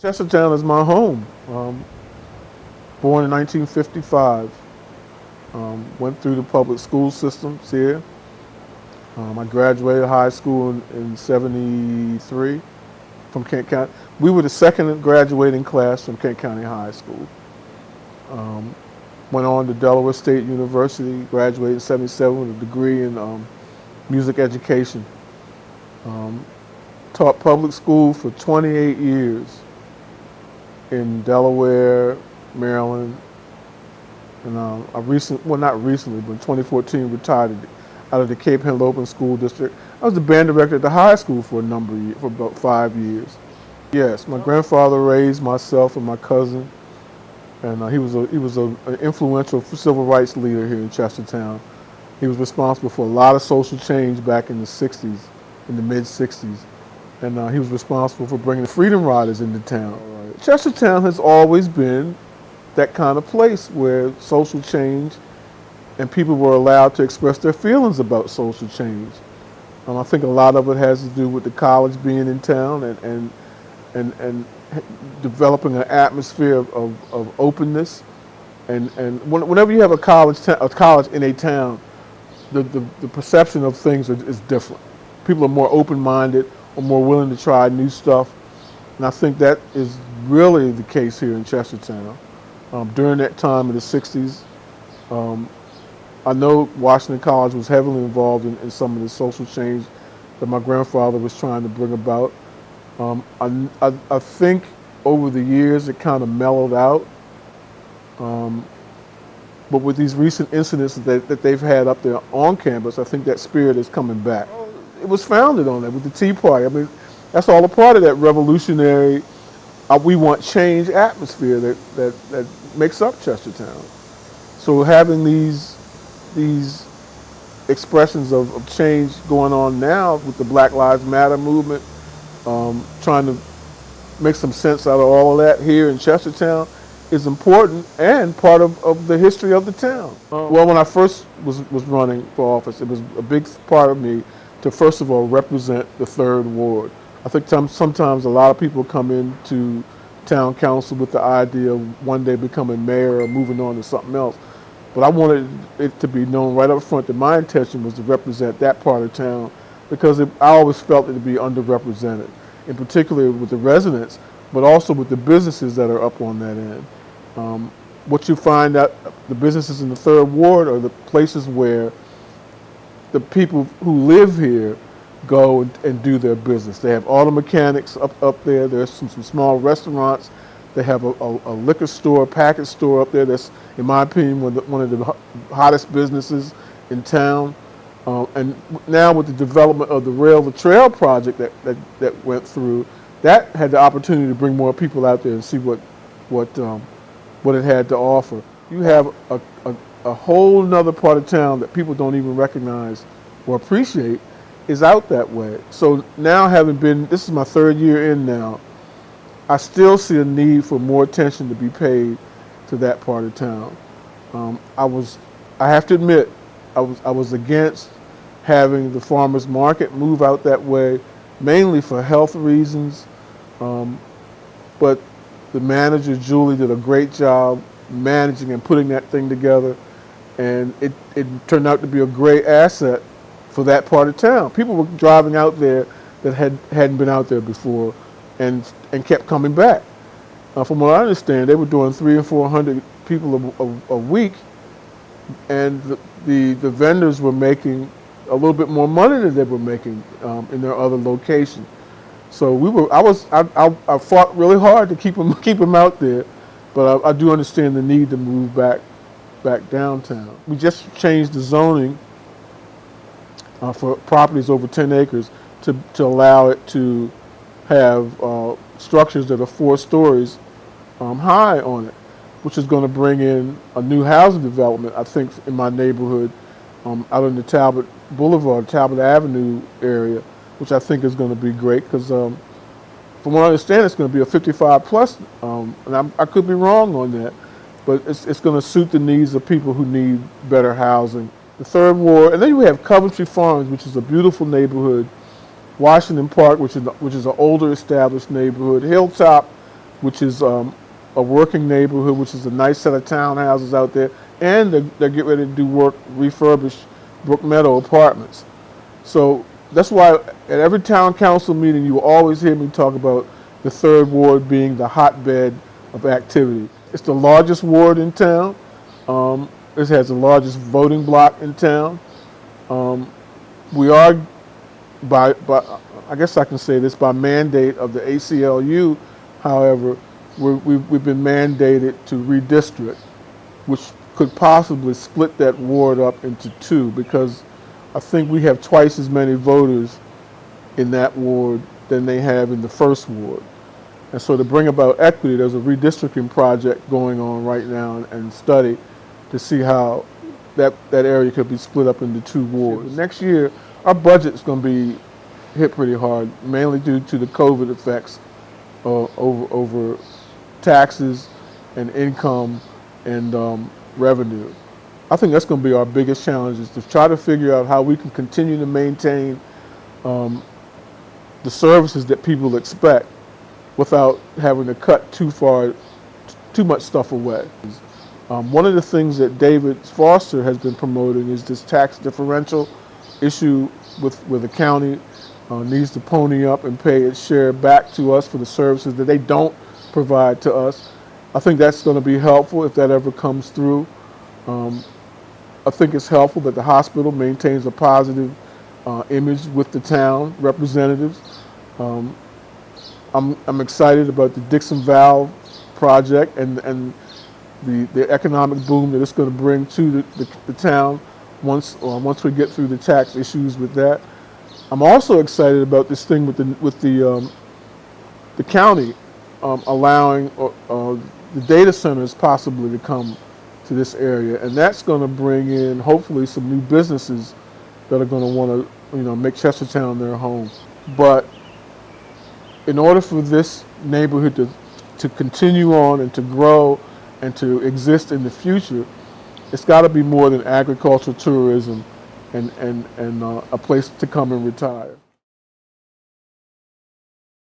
Chestertown is my home. Born in 1955. Went through the public school systems here. I graduated high school in 73 from Kent County. We were the second graduating class from Kent County High School. Went on to Delaware State University, graduated in 77 with a degree in music education. Taught public school for 28 years in Delaware, Maryland, and not recently, but in 2014 retired out of the Cape Henlopen School District. I was the band director at the high school for a number of years, for about 5 years. Yes, my grandfather raised myself and my cousin, and he was an influential civil rights leader here in Chestertown. He was responsible for a lot of social change back in the 60s, in the mid-60s, and he was responsible for bringing the Freedom Riders into town. Chestertown has always been that kind of place where social change and people were allowed to express their feelings about social change. I think a lot of it has to do with the college being in town and developing an atmosphere of openness. And whenever you have a college in a town, the perception of things is different. People are more open-minded or more willing to try new stuff. And I think that is really the case here in Chestertown. During that time in the 60s, I know Washington College was heavily involved in some of the social change that my grandfather was trying to bring about. I think over the years it kind of mellowed out. But with these recent incidents that they've had up there on campus, I think that spirit is coming back. It was founded on that with the Tea Party. I mean, that's all a part of that revolutionary, we want change atmosphere that makes up Chestertown. So having these expressions of change going on now with the Black Lives Matter movement, trying to make some sense out of all of that here in Chestertown is important and part of the history of the town. Well, when I first was running for office, it was a big part of me to first of all represent the 3rd Ward. I think sometimes a lot of people come into town council with the idea of one day becoming mayor or moving on to something else. But I wanted it to be known right up front that my intention was to represent that part of town because I always felt it to be underrepresented, in particular with the residents, but also with the businesses that are up on that end. What you find out, the businesses in the 3rd Ward are the places where the people who live here go and do their business. They have auto mechanics up there. There's some small restaurants. They have a liquor store, package store up there that's, in my opinion, one of the hottest businesses in town. And now with the development of the Rail to Trail project that went through, that had the opportunity to bring more people out there and see what it had to offer. You have a whole nother part of town that people don't even recognize or appreciate is out that way. So now this is my 3rd year in now, I still see a need for more attention to be paid to that part of town. I have to admit, I was against having the farmers market move out that way, mainly for health reasons. But the manager, Julie, did a great job managing and putting that thing together. And it turned out to be a great asset for that part of town. People were driving out there that hadn't been out there before and kept coming back. From what I understand, they were doing 300 and 400 people a week, and the vendors were making a little bit more money than they were making in their other location. So I fought really hard to keep them out there, but I do understand the need to move back downtown. We just changed the zoning for properties over 10 acres to allow it to have structures that are 4 stories high on it, which is going to bring in a new housing development, I think, in my neighborhood out in the Talbot Blvd, Talbot Avenue area, which I think is going to be great because from what I understand, it's going to be a 55 plus, and I could be wrong on that, but it's going to suit the needs of people who need better housing. The 3rd Ward, and then we have Coventry Farms, which is a beautiful neighborhood, Washington Park, which is an older established neighborhood, Hilltop, which is a working neighborhood, which is a nice set of townhouses out there, and they're getting ready to do work, refurbish Brook Meadow apartments. So that's why at every town council meeting you will always hear me talk about the third ward being the hotbed of activity. It's the largest ward in town. It has the largest voting block in town. We are, by I guess I can say this, by mandate of the ACLU, however, we've been mandated to redistrict, which could possibly split that ward up into two, because I think we have twice as many voters in that ward than they have in the first ward. And so to bring about equity, there's a redistricting project going on right now and study to see how that area could be split up into two wards. Next year, our budget's going to be hit pretty hard, mainly due to the COVID effects over taxes and income and revenue. I think that's going to be our biggest challenge, is to try to figure out how we can continue to maintain the services that people expect without having to cut too much stuff away. One of the things that David Foster has been promoting is this tax differential issue where the county needs to pony up and pay its share back to us for the services that they don't provide to us. I think that's going to be helpful if that ever comes through. I think it's helpful that the hospital maintains a positive image with the town representatives. I'm excited about the Dixon Valve project and the economic boom that it's going to bring to the town once we get through the tax issues with that. I'm also excited about this thing with the county allowing the data centers possibly to come to this area, and that's going to bring in hopefully some new businesses that are going to want to make Chestertown their home. But in order for this neighborhood to continue on and to grow and to exist in the future, it's got to be more than agricultural tourism and a place to come and retire.